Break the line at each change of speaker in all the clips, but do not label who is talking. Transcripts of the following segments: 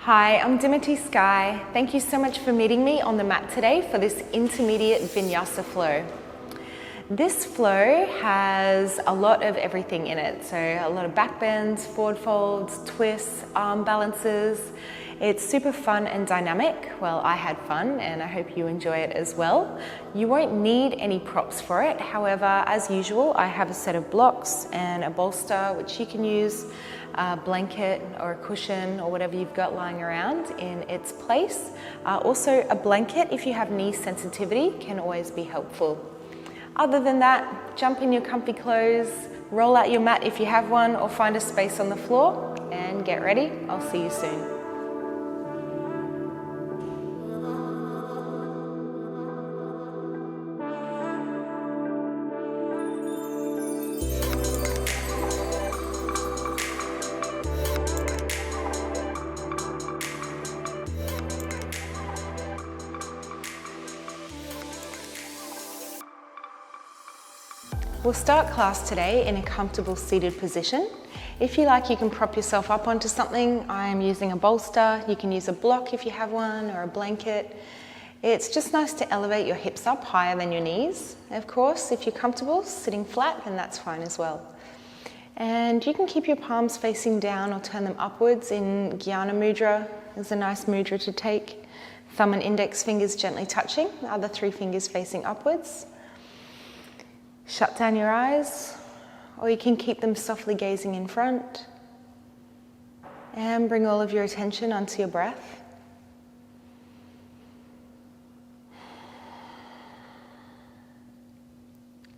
Hi, I'm Dimity Sky. Thank you so much for meeting me on the mat today for this intermediate Vinyasa flow. This flow has a lot of everything in it. So a lot of back bends, forward folds, twists, arm balances. It's super fun and dynamic. Well, I had fun and I hope you enjoy it as well. You won't need any props for it. However, as usual, I have a set of blocks and a bolster which you can use, a blanket or a cushion or whatever you've got lying around in its place. Also a blanket, if you have knee sensitivity, can always be helpful. Other than that, jump in your comfy clothes, roll out your mat if you have one, or find a space on the floor and get ready. I'll see you soon. We'll start class today in a comfortable seated position. If you like, you can prop yourself up onto something. I'm using a bolster. You can use a block if you have one, or a blanket. It's just nice to elevate your hips up higher than your knees. Of course, if you're comfortable sitting flat, then that's fine as well. And you can keep your palms facing down or turn them upwards in Jnana Mudra. It's a nice mudra to take. Thumb and index fingers gently touching, the other three fingers facing upwards. Shut down your eyes, or you can keep them softly gazing in front, and bring all of your attention onto your breath.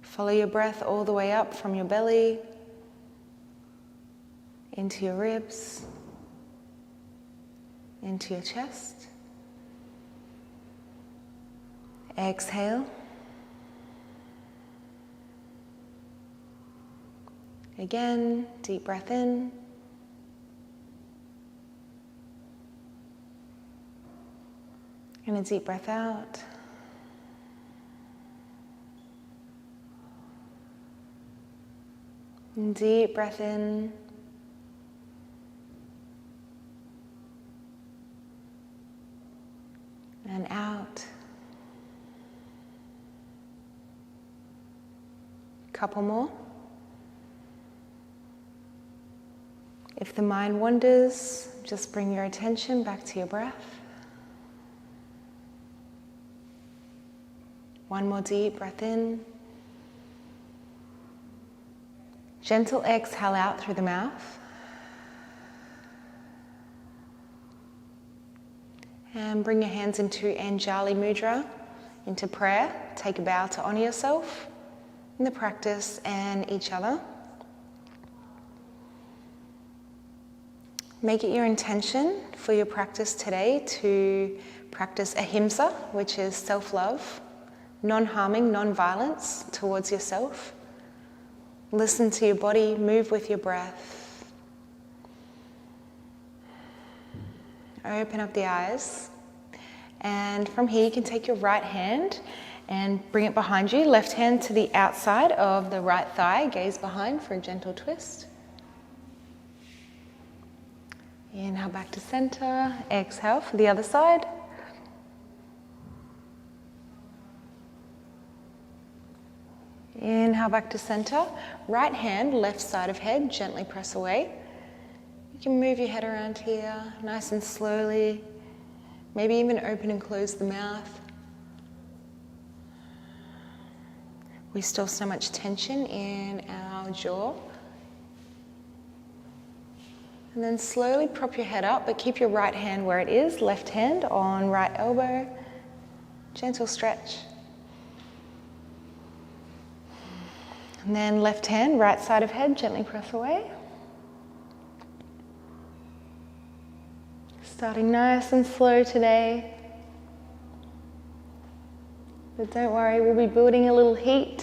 Follow your breath all the way up from your belly, into your ribs, into your chest. Exhale. Again, deep breath in. And a deep breath out. And deep breath in. And out. Couple more. If the mind wanders, just bring your attention back to your breath. One more deep breath in. Gentle exhale out through the mouth. And bring your hands into Anjali Mudra, into prayer. Take a bow to honor yourself in the practice and each other. Make it your intention for your practice today to practice ahimsa, which is self-love, non-harming, non-violence towards yourself. Listen to your body, move with your breath. Open up the eyes. And from here you can take your right hand and bring it behind you. Left hand to the outside of the right thigh, gaze behind for a gentle twist. Inhale back to center, exhale for the other side. Inhale back to center, right hand, left side of head, gently press away. You can move your head around here, nice and slowly. Maybe even open and close the mouth. We store so much tension in our jaw. And then slowly prop your head up, but keep your right hand where it is, left hand on right elbow. Gentle stretch. And then left hand, right side of head, gently press away. Starting nice and slow today. But don't worry, we'll be building a little heat,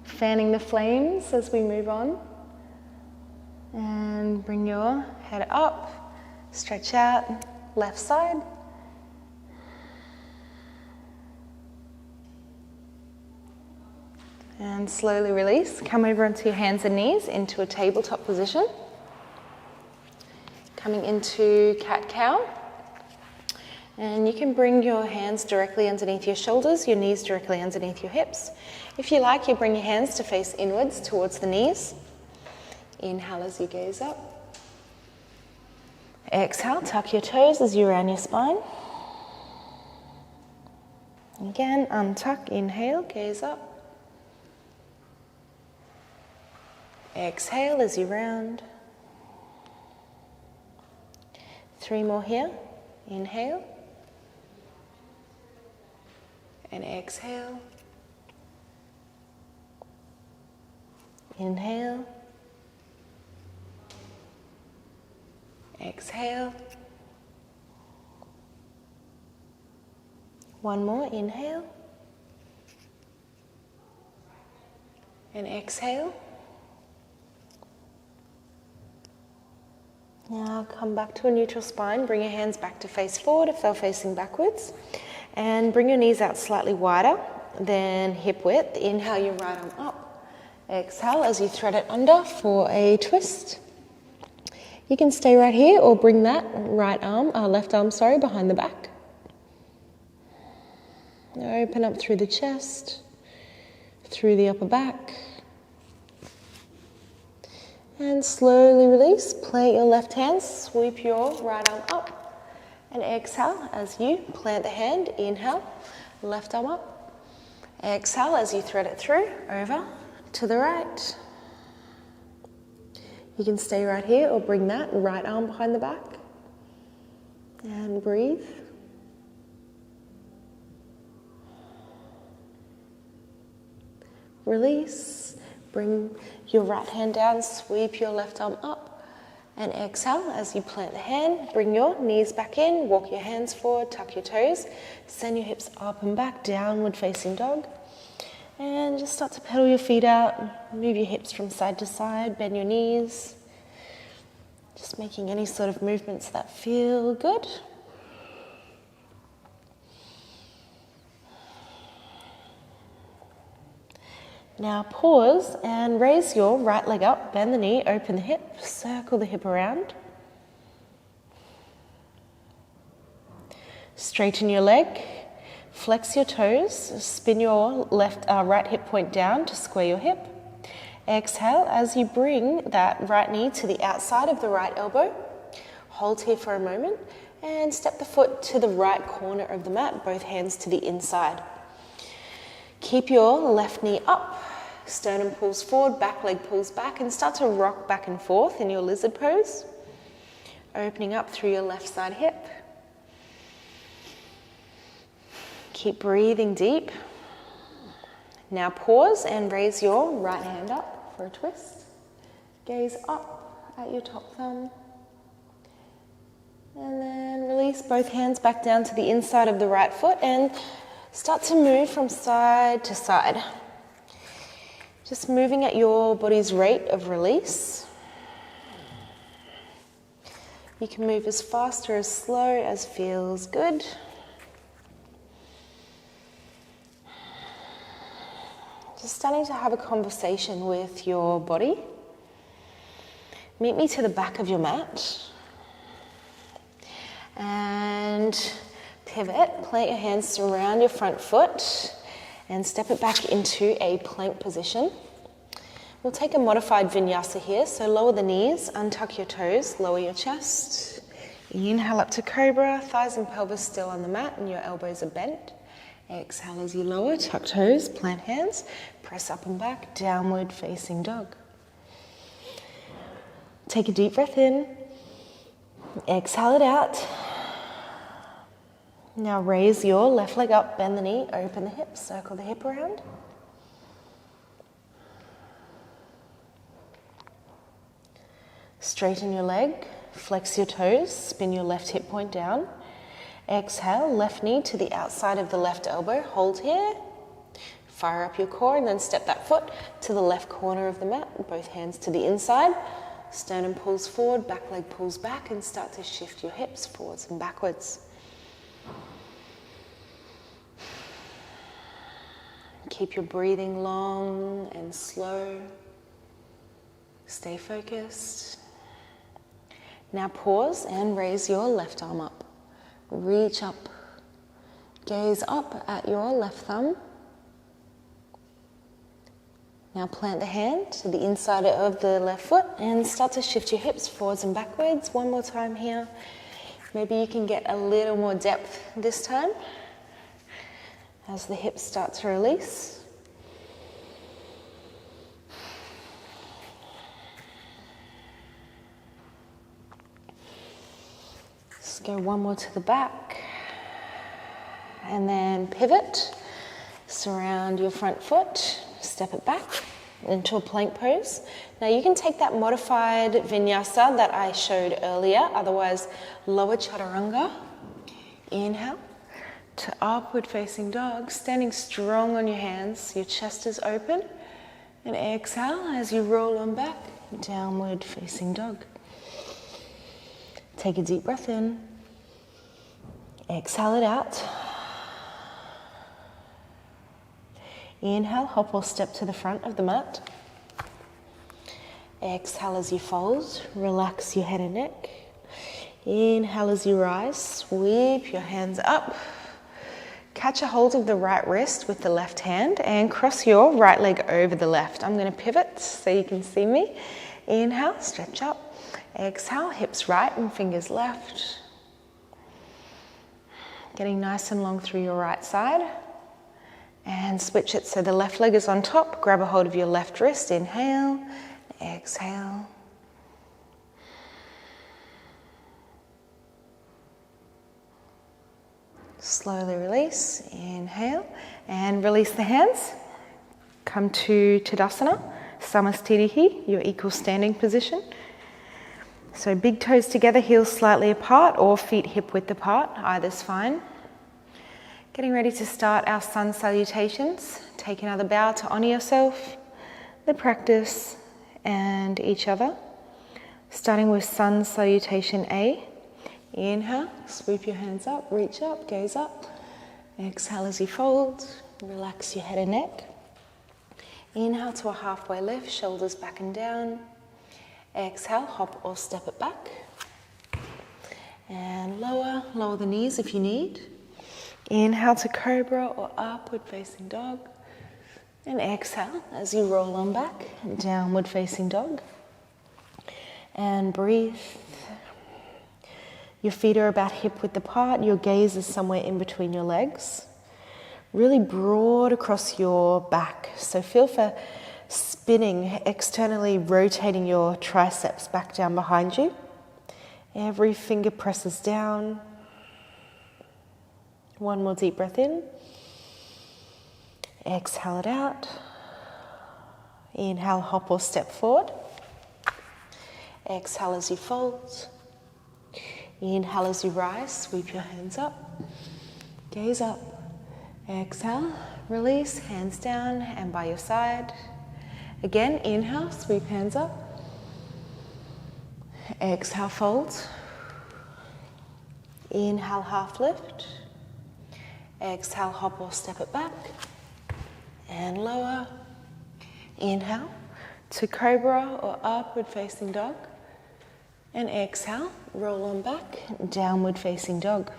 fanning the flames as we move on. And bring your head up, stretch out, left side. And slowly release. Come over onto your hands and knees into a tabletop position. Coming into cat-cow. And you can bring your hands directly underneath your shoulders, your knees directly underneath your hips. If you like, you bring your hands to face inwards towards the knees. Inhale as you gaze up. Exhale, tuck your toes as you round your spine. Again, untuck, inhale, gaze up. Exhale as you round. 3 more here. Inhale. And exhale. Inhale. Exhale. 1 more. Inhale. And exhale. Now come back to a neutral spine. Bring your hands back to face forward if they're facing backwards. And bring your knees out slightly wider than hip width. Inhale your right arm up. Exhale as you thread it under for a twist. You can stay right here or bring that left arm, behind the back. Now open up through the chest, through the upper back. And slowly release. Plant your left hand, sweep your right arm up. And exhale as you plant the hand. Inhale, left arm up. Exhale as you thread it through, over to the right. You can stay right here or bring that right arm behind the back. And breathe. Release. Bring your right hand down, sweep your left arm up, and exhale as you plant the hand. Bring your knees back in, walk your hands forward, tuck your toes, send your hips up and back, downward facing dog. And just start to pedal your feet out, move your hips from side to side, bend your knees. Just making any sort of movements that feel good. Now pause and raise your right leg up, bend the knee, open the hip, circle the hip around. Straighten your leg, flex your toes, spin your right hip point down to square your hip. Exhale as you bring that right knee to the outside of the right elbow. Hold here for a moment and step the foot to the right corner of the mat, both hands to the inside. Keep your left knee up, sternum pulls forward, back leg pulls back, and start to rock back and forth in your lizard pose. Opening up through your left side hip. Keep breathing deep. Now pause and raise your right hand up for a twist. Gaze up at your top thumb. And then release both hands back down to the inside of the right foot and start to move from side to side. Just moving at your body's rate of release. You can move as fast or as slow as feels good. Just starting to have a conversation with your body. Meet me to the back of your mat. And pivot, plant your hands around your front foot and step it back into a plank position. We'll take a modified vinyasa here, so lower the knees, untuck your toes, lower your chest. Inhale up to cobra, thighs and pelvis still on the mat and your elbows are bent. Exhale as you lower, tuck toes, plant hands, press up and back, downward facing dog. Take a deep breath in, exhale it out. Now raise your left leg up, bend the knee, open the hip, circle the hip around. Straighten your leg, flex your toes, spin your left hip point down. Exhale, left knee to the outside of the left elbow, hold here. Fire up your core and then step that foot to the left corner of the mat, both hands to the inside. Sternum pulls forward, back leg pulls back, and start to shift your hips forwards and backwards. Keep your breathing long and slow. Stay focused. Now pause and raise your left arm up. Reach up. Gaze up at your left thumb. Now plant the hand to the inside of the left foot and start to shift your hips forwards and backwards. One more time here. Maybe you can get a little more depth this time as the hips start to release. Let's go one more to the back. And then pivot. Surround your front foot. Step it back into a plank pose. Now you can take that modified vinyasa that I showed earlier, otherwise lower chaturanga. Inhale to upward facing dog, standing strong on your hands, your chest is open. And exhale as you roll on back, downward facing dog. Take a deep breath in. Exhale it out. Inhale, hop or step to the front of the mat. Exhale as you fold, relax your head and neck. Inhale as you rise, sweep your hands up. Catch a hold of the right wrist with the left hand and cross your right leg over the left. I'm going to pivot so you can see me. Inhale, stretch up. Exhale, hips right and fingers left. Getting nice and long through your right side. And switch it so the left leg is on top. Grab a hold of your left wrist. Inhale, exhale. Slowly release. Inhale and release the hands. Come to Tadasana, Samastitihi, your equal standing position. So big toes together, heels slightly apart, or feet hip width apart. Either's fine. Getting ready to start our sun salutations. Take another bow to honor yourself, the practice, and each other. Starting with sun salutation A. Inhale, sweep your hands up, reach up, gaze up. Exhale as you fold, relax your head and neck. Inhale to a halfway lift, shoulders back and down. Exhale, hop or step it back. And lower the knees if you need. Inhale to cobra or upward facing dog. And exhale as you roll on back, downward facing dog. And breathe. Your feet are about hip width apart. Your gaze is somewhere in between your legs. Really broad across your back. So feel for spinning, externally rotating your triceps back down behind you. Every finger presses down. One more deep breath in. Exhale it out. Inhale, hop or step forward. Exhale as you fold. Inhale as you rise, sweep your hands up. Gaze up. Exhale, release, hands down and by your side. Again, inhale, sweep hands up. Exhale, fold. Inhale, half lift. Exhale, hop or step it back. And lower. Inhale to cobra or upward facing dog. And exhale, roll on back, downward facing dog.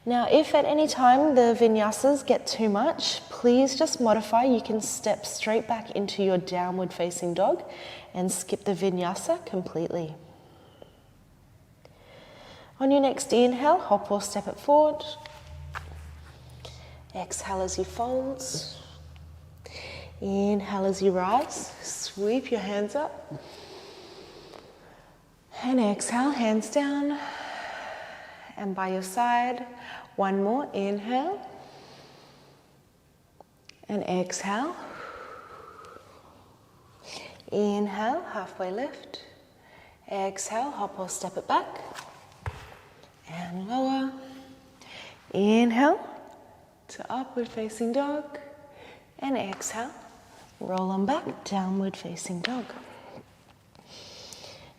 Now, if at any time the vinyasas get too much, please just modify. You can step straight back into your downward facing dog and skip the vinyasa completely. On your next inhale, hop or step it forward. Exhale as you fold. Inhale as you rise, sweep your hands up. And exhale, hands down. And by your side, one more, inhale. And exhale. Inhale, halfway lift. Exhale, hop or step it back. And lower. Inhale to upward facing dog. And exhale, roll on back, downward facing dog.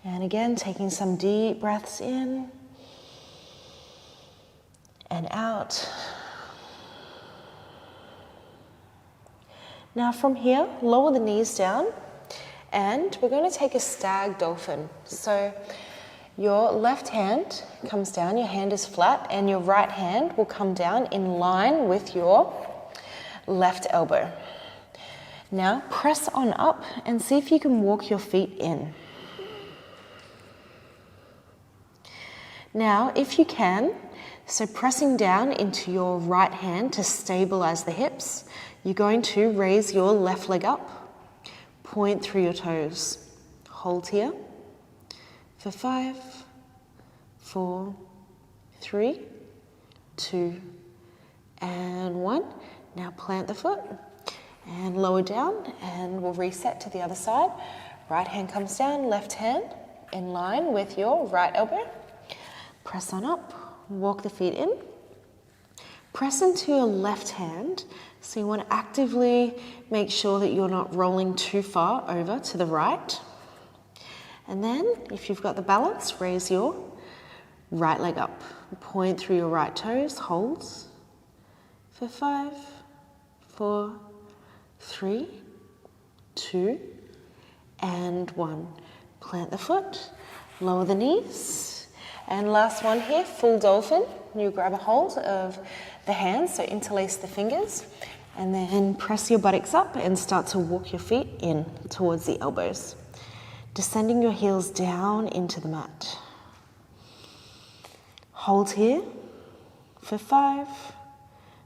And again, taking some deep breaths in and out. Now from here, lower the knees down And we're going to take a stag dolphin. So your left hand comes down, your hand is flat, and your right hand will come down in line with your left elbow. Now press on up and see if you can walk your feet in. Now, if you can, so pressing down into your right hand to stabilize the hips, you're going to raise your left leg up, point through your toes. Hold here for 5, 4, 3, 2, and 1. Now plant the foot and lower down, and we'll reset to the other side. Right hand comes down, left hand in line with your right elbow. Press on up, walk the feet in. Press into your left hand, so you want to actively make sure that you're not rolling too far over to the right. And then, if you've got the balance, raise your right leg up. Point through your right toes, hold for 5, 4, 3, 2, and 1. Plant the foot, lower the knees. And last one here, full dolphin. You grab a hold of the hands, so interlace the fingers, and then press your buttocks up and start to walk your feet in towards the elbows. Descending your heels down into the mat. Hold here for 5,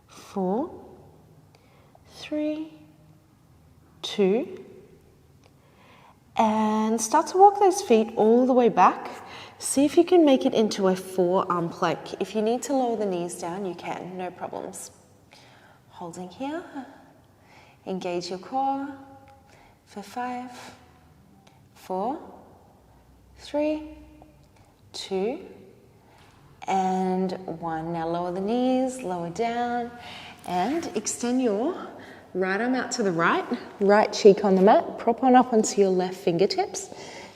4, 3, 2, and start to walk those feet all the way back. See if you can make it into a forearm plank. If you need to lower the knees down, you can, no problems. Holding here, engage your core for 5, 4, 3, 2, and 1. Now lower the knees, lower down, and extend your right arm out to the right, right cheek on the mat, prop on up onto your left fingertips.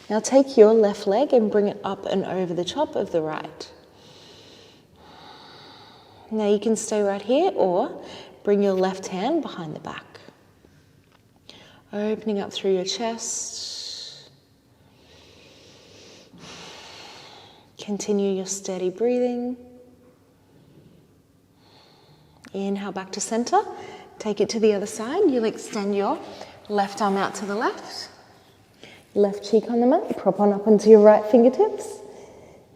Now take your left leg and bring it up and over the top of the right. Now you can stay right here or bring your left hand behind the back. Opening up through your chest. Continue your steady breathing. Inhale back to center. Take it to the other side. You'll extend your left arm out to the left. Left cheek on the mat, prop on up onto your right fingertips.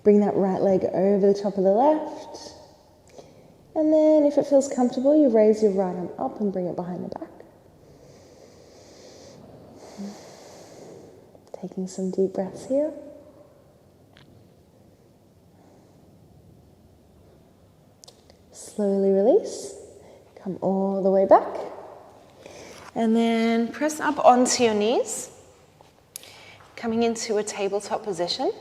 Bring that right leg over the top of the left. And then if it feels comfortable, you raise your right arm up and bring it behind the back. Taking some deep breaths here. Slowly release. Come all the way back. And then press up onto your knees. Coming into a tabletop position,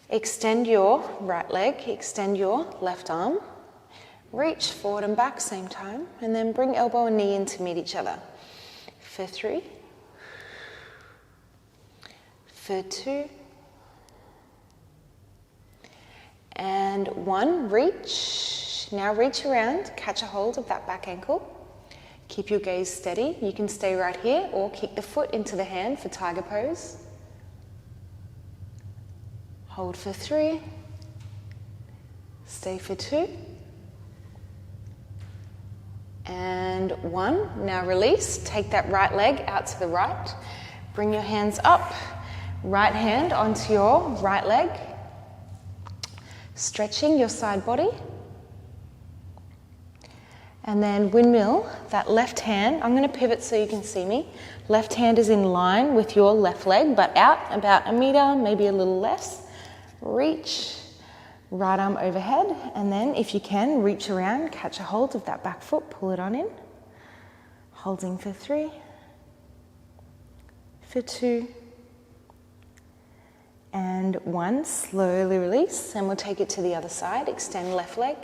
extend your right leg, extend your left arm, reach forward and back same time, and then bring elbow and knee in to meet each other. For 3, for 2, and 1. Reach. Now reach around, catch a hold of that back ankle. Keep your gaze steady. You can stay right here or kick the foot into the hand for tiger pose. Hold for 3, stay for 2, and 1. Now release, take that right leg out to the right, bring your hands up, right hand onto your right leg, stretching your side body, and then windmill, that left hand, I'm going to pivot so you can see me, left hand is in line with your left leg, but out about a meter, maybe a little less. Reach, right arm overhead, and then if you can, reach around, catch a hold of that back foot, pull it on in. Holding for 3, for 2, and 1. Slowly release, and we'll take it to the other side. Extend left leg,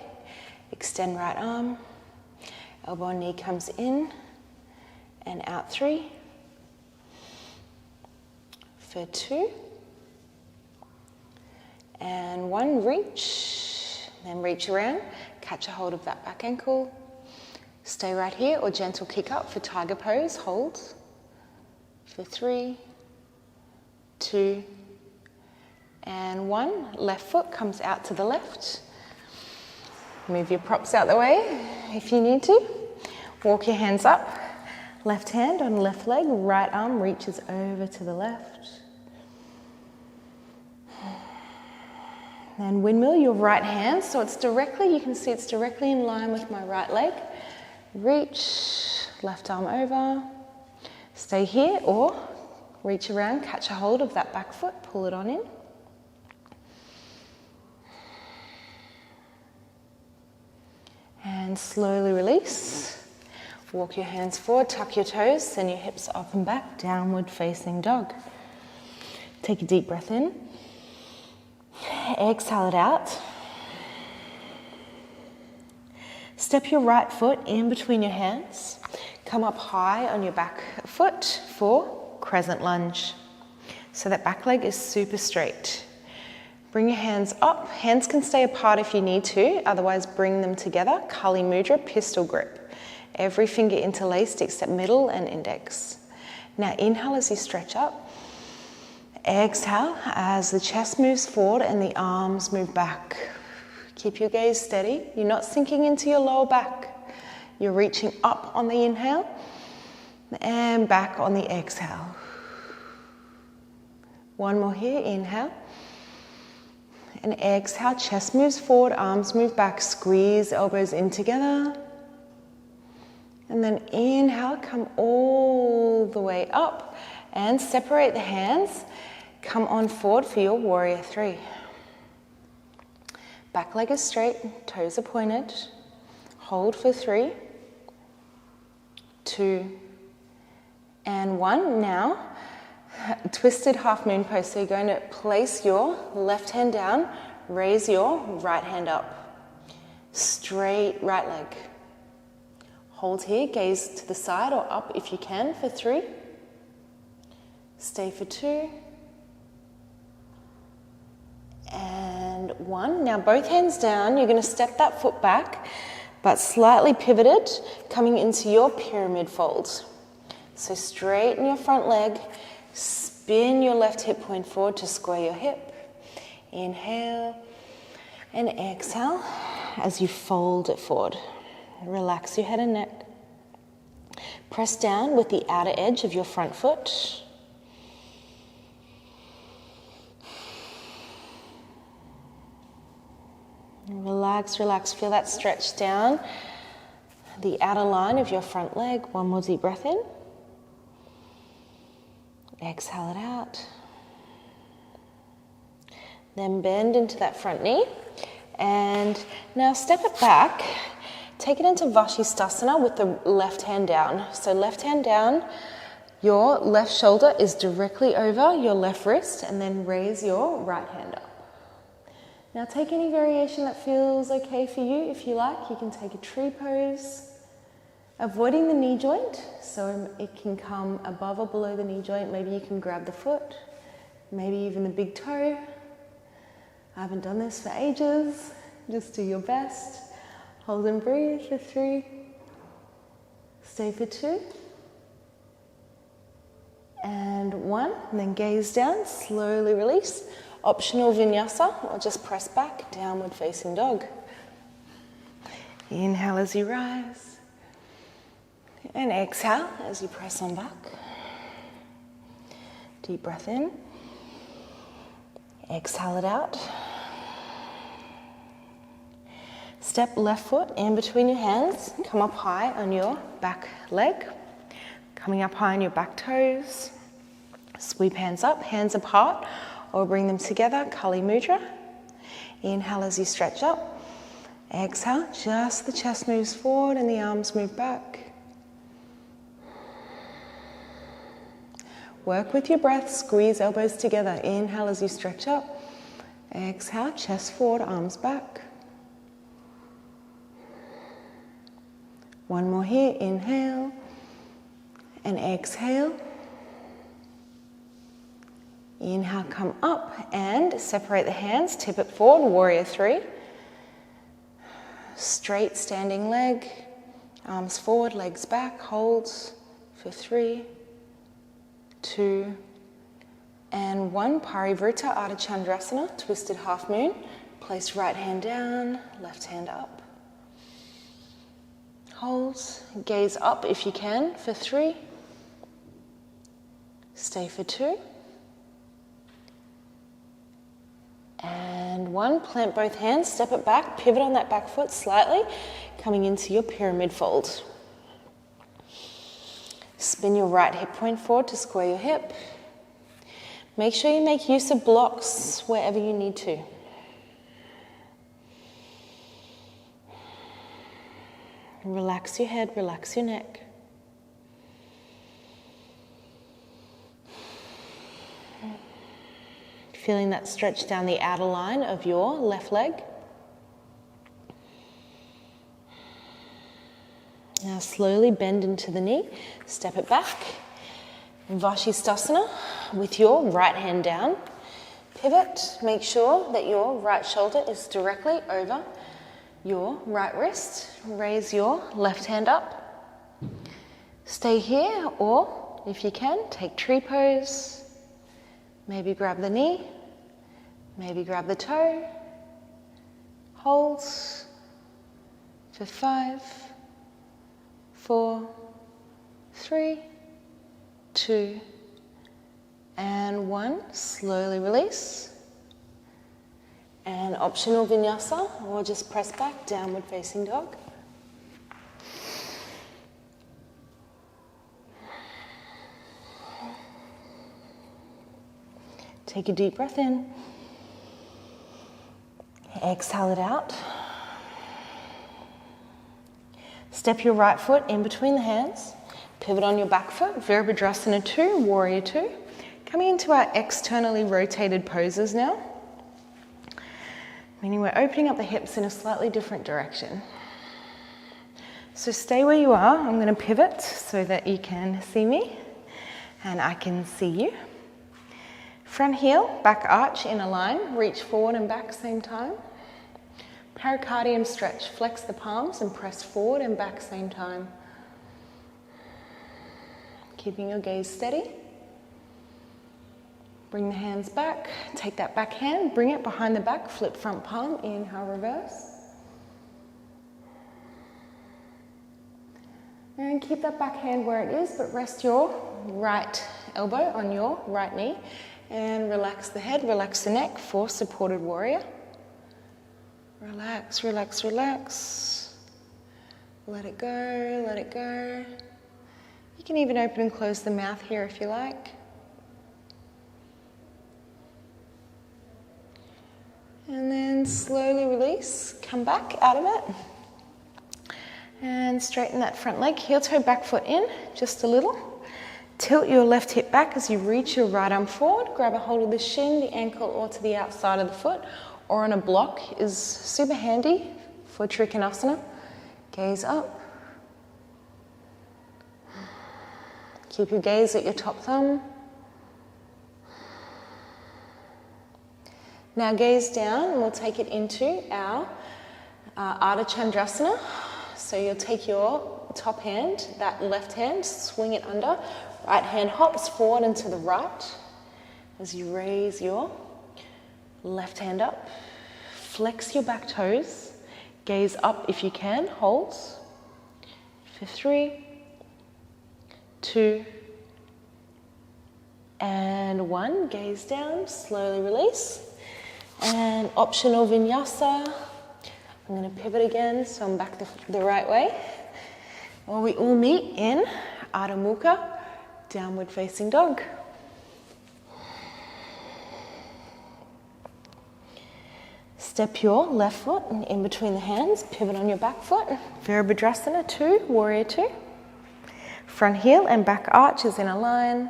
extend right arm, elbow and knee comes in, and out 3, for 2, and 1. Reach, then reach around, catch a hold of that back ankle, stay right here or gentle kick up for tiger pose, hold, for 3, 2, and 1. Left foot comes out to the left. Move your props out the way if you need to. Walk your hands up. Left hand on left leg, right arm reaches over to the left. And windmill your right hand so it's directly, you can see it's directly in line with my right leg. Reach, left arm over. Stay here or reach around, catch a hold of that back foot, pull it on in. And slowly release. Walk your hands forward, tuck your toes, send your hips up and back, downward facing dog. Take a deep breath in. Exhale it out. Step your right foot in between your hands. Come up high on your back foot for crescent lunge. So that back leg is super straight. Bring your hands up. Hands can stay apart if you need to, otherwise bring them together. Kali Mudra, pistol grip. Every finger interlaced except middle and index. Now inhale as you stretch up. Exhale as the chest moves forward and the arms move back. Keep your gaze steady. You're not sinking into your lower back. You're reaching up on the inhale and back on the exhale. One more here, inhale. And exhale, chest moves forward, arms move back, squeeze elbows in together. And then inhale, come all the way up and separate the hands. Come on forward for your warrior 3. Back leg is straight, toes are pointed. Hold for 3, 2, and 1. Now, twisted half moon pose. So you're going to place your left hand down, raise your right hand up. Straight right leg. Hold here, gaze to the side or up if you can for 3. Stay for 2. And 1. Now both hands down, you're going to step that foot back, but slightly pivoted, coming into your pyramid fold. So straighten your front leg, spin your left hip point forward to square your hip. Inhale and exhale as you fold it forward. Relax your head and neck. Press down with the outer edge of your front foot. Relax, relax. Feel that stretch down the outer line of your front leg. One more deep breath in. Exhale it out. Then bend into that front knee. And now step it back. Take it into Vashisthasana with the left hand down. So left hand down, your left shoulder is directly over your left wrist, and then raise your right hand up. Now take any variation that feels okay for you. If you like, you can take a tree pose, avoiding the knee joint, so it can come above or below the knee joint. Maybe you can grab the foot, maybe even the big toe. I haven't done this for ages. Just do your best. Hold and breathe for 3. Stay for 2. And 1. And then gaze down, slowly release. Optional vinyasa, or just press back, downward facing dog. Inhale as you rise. And exhale as you press on back. Deep breath in. Exhale it out. Step left foot in between your hands. Come up high on your back leg. Coming up high on your back toes. Sweep hands up, hands apart, or bring them together, Kali Mudra. Inhale as you stretch up. Exhale, just the chest moves forward and the arms move back. Work with your breath, squeeze elbows together. Inhale as you stretch up. Exhale, chest forward, arms back. One more here, inhale and exhale. Inhale, come up and separate the hands, tip it forward, warrior 3. Straight standing leg, arms forward, legs back, hold for 3, 2, And 1, Parivrtta Ardha Chandrasana, twisted half moon. Place right hand down, left hand up. Hold, gaze up if you can for 3. Stay for 2. And 1, plant both hands, step it back, pivot on that back foot slightly, coming into your pyramid fold. Spin your right hip point forward to square your hip. Make sure you make use of blocks wherever you need to. Relax your head, relax your neck. Feeling that stretch down the outer line of your left leg. Now slowly bend into the knee, step it back. Vashisthasana with your right hand down. Pivot, make sure that your right shoulder is directly over your right wrist. Raise your left hand up. Stay here, or if you can, take tree pose. Maybe grab the knee, maybe grab the toe. Hold for 5, 4, 3, 2, and 1. Slowly release. And optional vinyasa, or just press back, downward facing dog. Take a deep breath in. Exhale it out. Step your right foot in between the hands. Pivot on your back foot, Virabhadrasana 2, Warrior 2. Coming into our externally rotated poses now. Meaning we're opening up the hips in a slightly different direction. So stay where you are. I'm going to pivot so that you can see me and I can see you. Front heel, back arch in a line, reach forward and back same time. Pericardium stretch, flex the palms and press forward and back same time. Keeping your gaze steady. Bring the hands back, take that back hand, bring it behind the back, flip front palm, inhale, reverse. And keep that back hand where it is, but rest your right elbow on your right knee. And relax the head, relax the neck for supported warrior. Relax, relax, relax. Let it go, let it go. You can even open and close the mouth here if you like. And then slowly release, come back out of it. And straighten that front leg, heel toe back foot in, just a little. Tilt your left hip back as you reach your right arm forward. Grab a hold of the shin, the ankle, or to the outside of the foot, or on a block is super handy for Trikonasana. Gaze up. Keep your gaze at your top thumb. Now gaze down and we'll take it into our Ardha Chandrasana. So you'll take your top hand, that left hand, swing it under. Right hand hops forward and to the right as you raise your left hand up. Flex your back toes. Gaze up if you can. Hold for 3, 2, and 1. Gaze down. Slowly release. And optional vinyasa. I'm going to pivot again, so I'm back the right way. Well, we all meet in Adho Mukha, downward facing dog. Step your left foot in between the hands, pivot on your back foot. Virabhadrasana 2, Warrior 2. Front heel and back arch is in a line.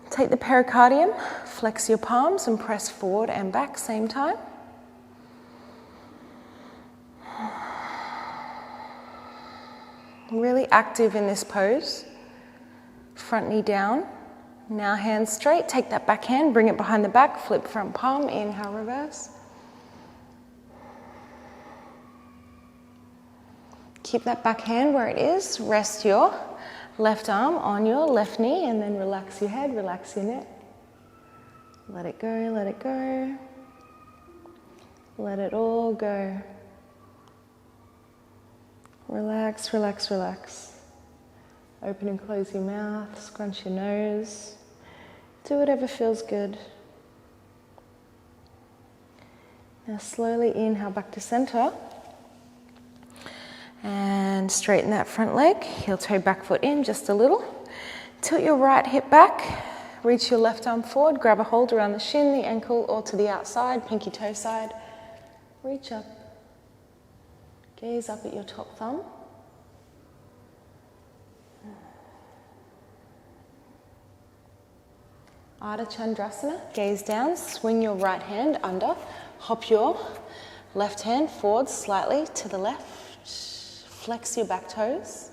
Take the pericardium, flex your palms and press forward and back same time. Really active in this pose. Front knee down. Now hands straight, take that back hand, bring it behind the back, flip front palm, inhale, reverse. Keep that back hand where it is. Rest your left arm on your left knee and then relax your head, relax your neck. Let it go, let it go. Let it all go. Relax, relax, relax. Open and close your mouth, scrunch your nose. Do whatever feels good. Now slowly inhale back to center. And straighten that front leg. Heel toe back foot in just a little. Tilt your right hip back. Reach your left arm forward. Grab a hold around the shin, the ankle, or to the outside, pinky toe side. Reach up. Gaze up at your top thumb. Ardha Chandrasana, gaze down, swing your right hand under, hop your left hand forward slightly to the left, flex your back toes,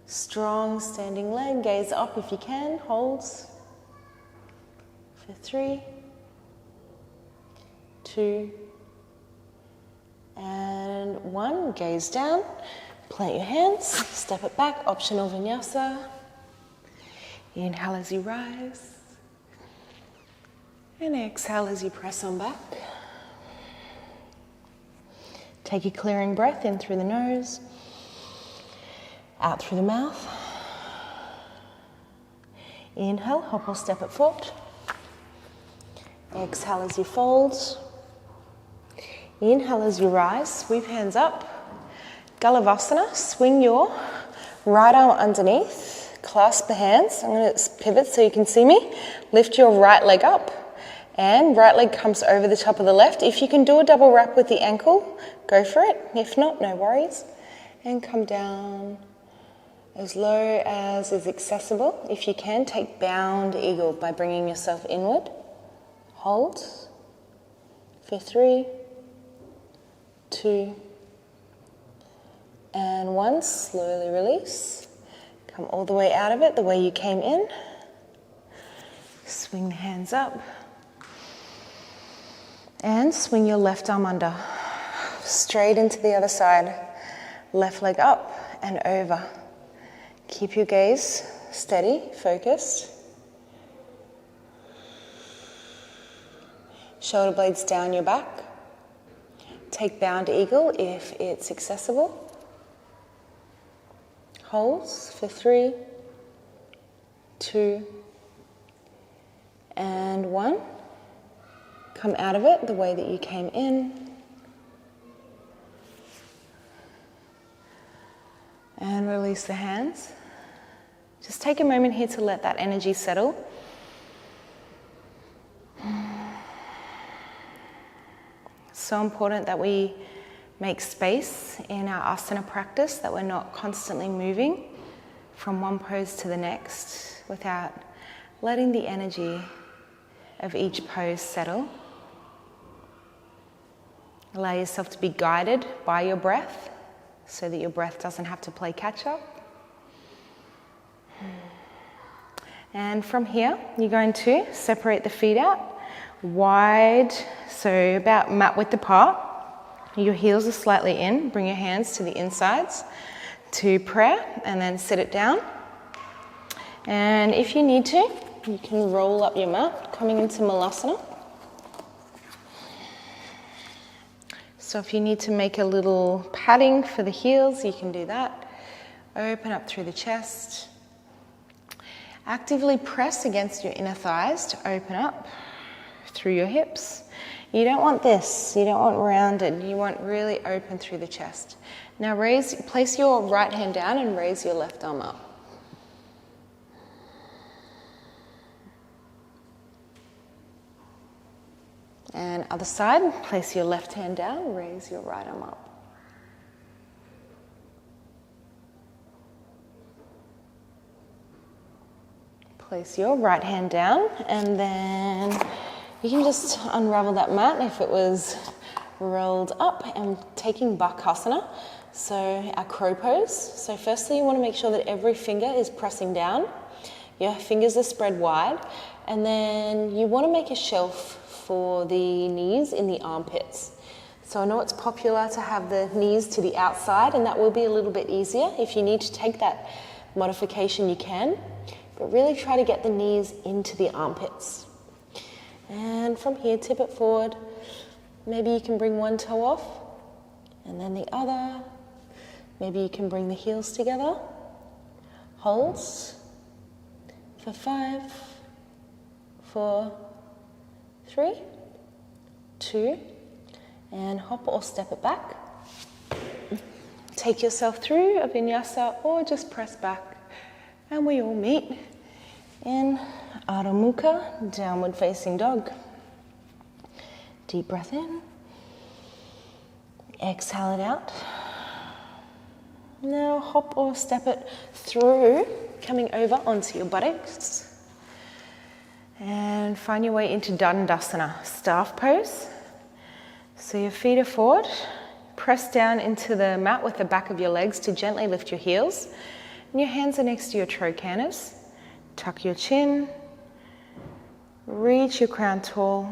strong standing leg, gaze up if you can, holds for 3, 2, and 1, gaze down, plant your hands, step it back, optional vinyasa, inhale as you rise. And exhale as you press on back. Take a clearing breath in through the nose, out through the mouth. Inhale, hop or step it forward. Exhale as you fold. Inhale as you rise, sweep hands up. Galavasana, swing your right arm underneath, clasp the hands. I'm going to pivot so you can see me. Lift your right leg up. And right leg comes over the top of the left. If you can do a double wrap with the ankle, go for it. If not, no worries. And come down as low as is accessible. If you can, take bound eagle by bringing yourself inward. Hold for 3, 2, and 1. Slowly release. Come all the way out of it the way you came in. Swing the hands up. And swing your left arm under, straight into the other side. Left leg up and over. Keep your gaze steady, focused. Shoulder blades down your back. Take bound eagle if it's accessible. Holds for 3, 2, and 1. Come out of it the way that you came in. And release the hands. Just take a moment here to let that energy settle. It's so important that we make space in our asana practice, that we're not constantly moving from one pose to the next without letting the energy of each pose settle. Allow yourself to be guided by your breath so that your breath doesn't have to play catch up. And from here, you're going to separate the feet out wide, so about mat width apart. Your heels are slightly in. Bring your hands to the insides to prayer and then sit it down. And if you need to, you can roll up your mat, coming into Malasana. So if you need to make a little padding for the heels, you can do that. Open up through the chest. Actively press against your inner thighs to open up through your hips. You don't want this, you don't want rounded, you want really open through the chest. Now place your right hand down and raise your left arm up. And other side, place your left hand down, raise your right arm up. Place your right hand down, and then you can just unravel that mat if it was rolled up, and taking Bakasana, so our crow pose. So firstly, you want to make sure that every finger is pressing down. Your fingers are spread wide, and then you want to make a shelf for the knees in the armpits. So I know it's popular to have the knees to the outside, and that will be a little bit easier. If you need to take that modification, you can, but really try to get the knees into the armpits. And from here, tip it forward. Maybe you can bring one toe off and then the other. Maybe you can bring the heels together. Holds for 5, 4, 3, 2, and hop or step it back. Take yourself through a vinyasa or just press back. And we all meet in Adho Mukha, downward facing dog. Deep breath in. Exhale it out. Now hop or step it through, coming over onto your buttocks. And find your way into Dandasana, staff pose. So your feet are forward. Press down into the mat with the back of your legs to gently lift your heels. And your hands are next to your trocanus. Tuck your chin. Reach your crown tall.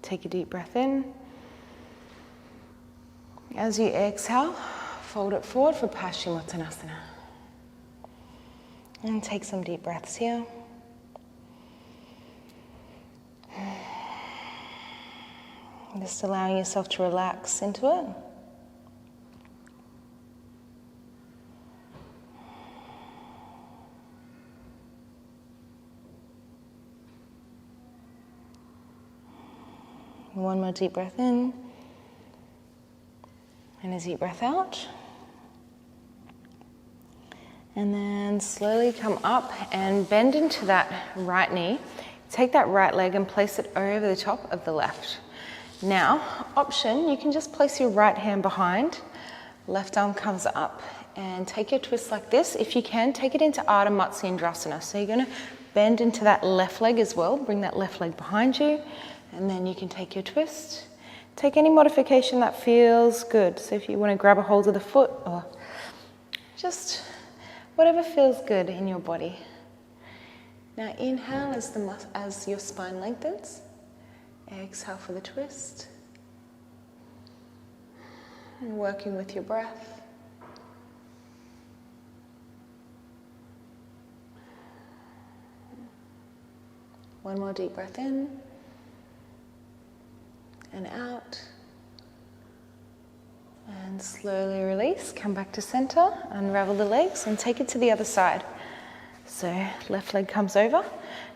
Take a deep breath in. As you exhale, fold it forward for Paschimottanasana. And take some deep breaths here. Just allowing yourself to relax into it. One more deep breath in. And a deep breath out. And then slowly come up and bend into that right knee. Take that right leg and place it over the top of the left. Now, option, you can just place your right hand behind. Left arm comes up and take your twist like this. If you can, take it into Ardha Matsyendrasana. So you're going to bend into that left leg as well. Bring that left leg behind you. And then you can take your twist. Take any modification that feels good. So if you want to grab a hold of the foot or just whatever feels good in your body. Now inhale as your spine lengthens. Exhale for the twist. And working with your breath. One more deep breath in. And out. And slowly release, come back to center, unravel the legs and take it to the other side. So left leg comes over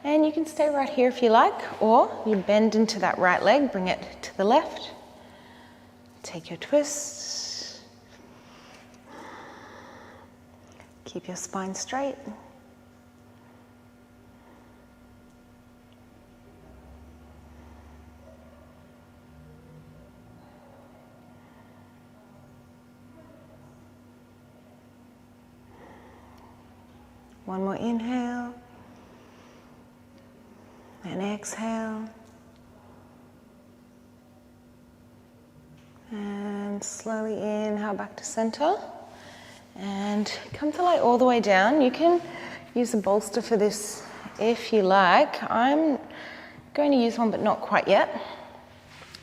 and you can stay right here if you like, or you bend into that right leg, bring it to the left. Take your twist. Keep your spine straight. One more inhale and exhale. And slowly inhale back to center. And come to lie all the way down. You can use a bolster for this if you like. I'm going to use one but not quite yet.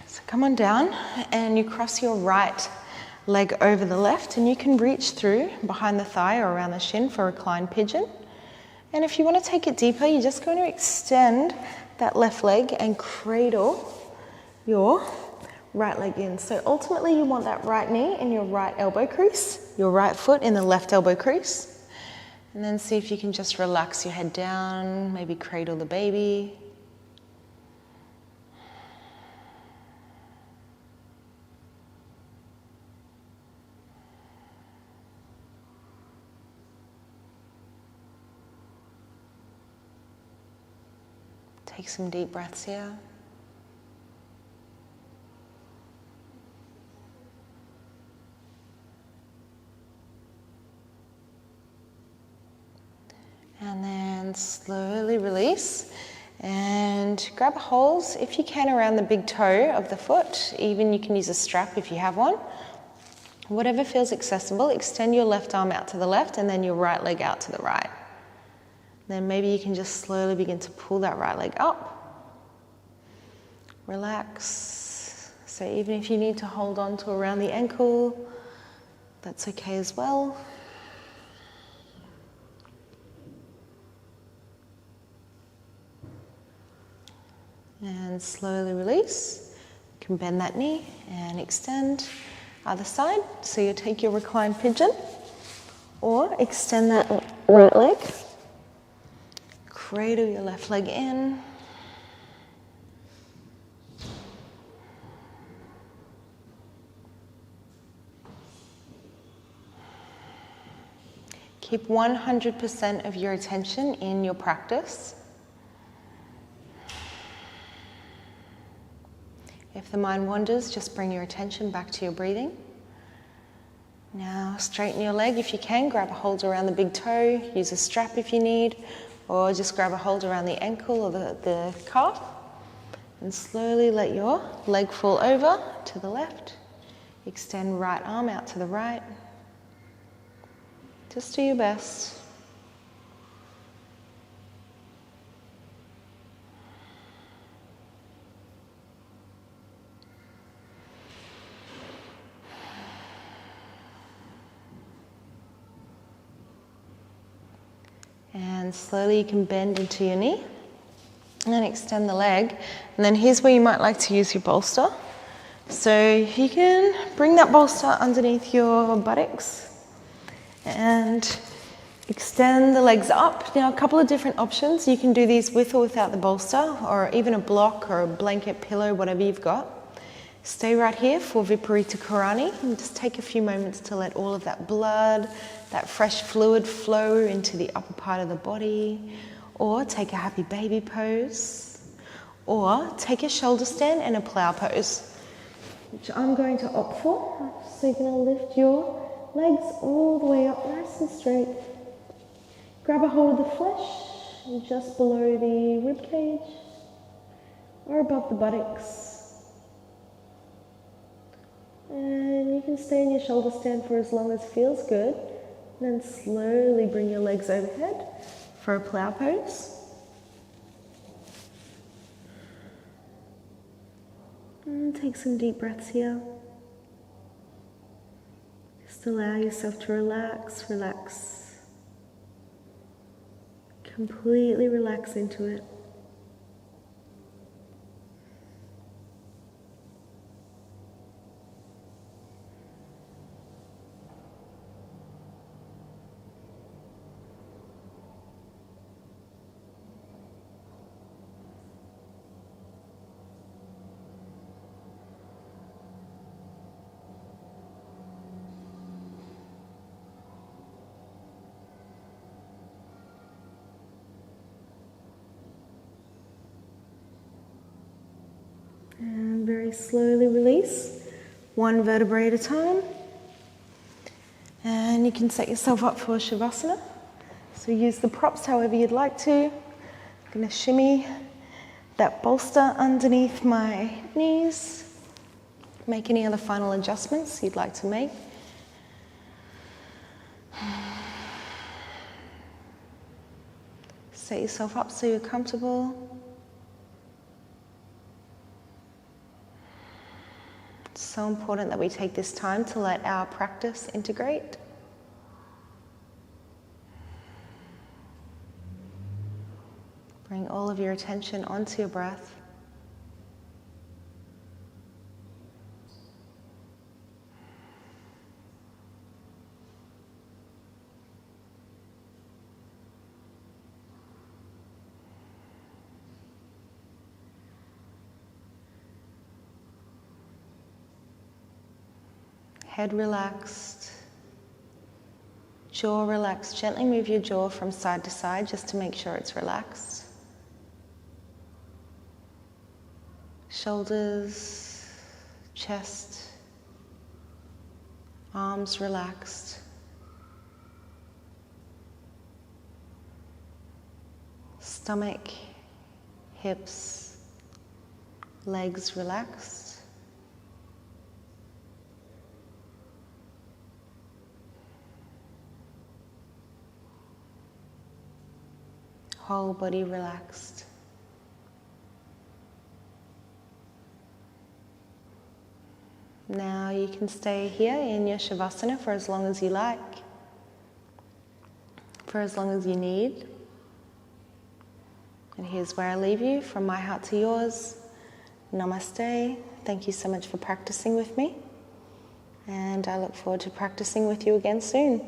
So come on down and you cross your right leg over the left and you can reach through behind the thigh or around the shin for reclined pigeon. And if you want to take it deeper, you're just going to extend that left leg and cradle your right leg in. So ultimately you want that right knee in your right elbow crease, your right foot in the left elbow crease. And then see if you can just relax your head down, maybe cradle the baby. Take some deep breaths here. And then slowly release and grab a hold, if you can, around the big toe of the foot. Even you can use a strap if you have one. Whatever feels accessible, extend your left arm out to the left and then your right leg out to the right. Then maybe you can just slowly begin to pull that right leg up. Relax. So even if you need to hold on to around the ankle, that's okay as well. And slowly release. You can bend that knee and extend other side. So you take your reclined pigeon or extend that right leg. Cradle your left leg in. Keep 100% of your attention in your practice. If the mind wanders, just bring your attention back to your breathing. Now straighten your leg if you can, grab a hold around the big toe, use a strap if you need, or just grab a hold around the ankle or the calf, and slowly let your leg fall over to the left. Extend right arm out to the right. Just do your best. And slowly you can bend into your knee and then extend the leg. And then here's where you might like to use your bolster. So you can bring that bolster underneath your buttocks and extend the legs up. Now a couple of different options. You can do these with or without the bolster, or even a block or a blanket, pillow, whatever you've got. Stay right here for Viparita Karani and just take a few moments to let all of that blood, that fresh fluid flow into the upper part of the body, or take a happy baby pose, or take a shoulder stand and a plow pose, which I'm going to opt for. So you're going to lift your legs all the way up nice and straight. Grab a hold of the flesh just below the rib cage or above the buttocks. And you can stay in your shoulder stand for as long as feels good. And then slowly bring your legs overhead for a plow pose. And take some deep breaths here. Just allow yourself to relax, relax. Completely relax into it. And very slowly release, one vertebrae at a time. And you can set yourself up for Shavasana. So use the props however you'd like to. I'm going to shimmy that bolster underneath my knees. Make any other final adjustments you'd like to make. Set yourself up so you're comfortable. It's so important that we take this time to let our practice integrate. Bring all of your attention onto your breath. Head relaxed, jaw relaxed. Gently move your jaw from side to side just to make sure it's relaxed. Shoulders, chest, arms relaxed. Stomach, hips, legs relaxed. Whole body relaxed. Now you can stay here in your Shavasana for as long as you like, for as long as you need. And here's where I leave you, from my heart to yours. Namaste. Thank you so much for practicing with me. And I look forward to practicing with you again soon.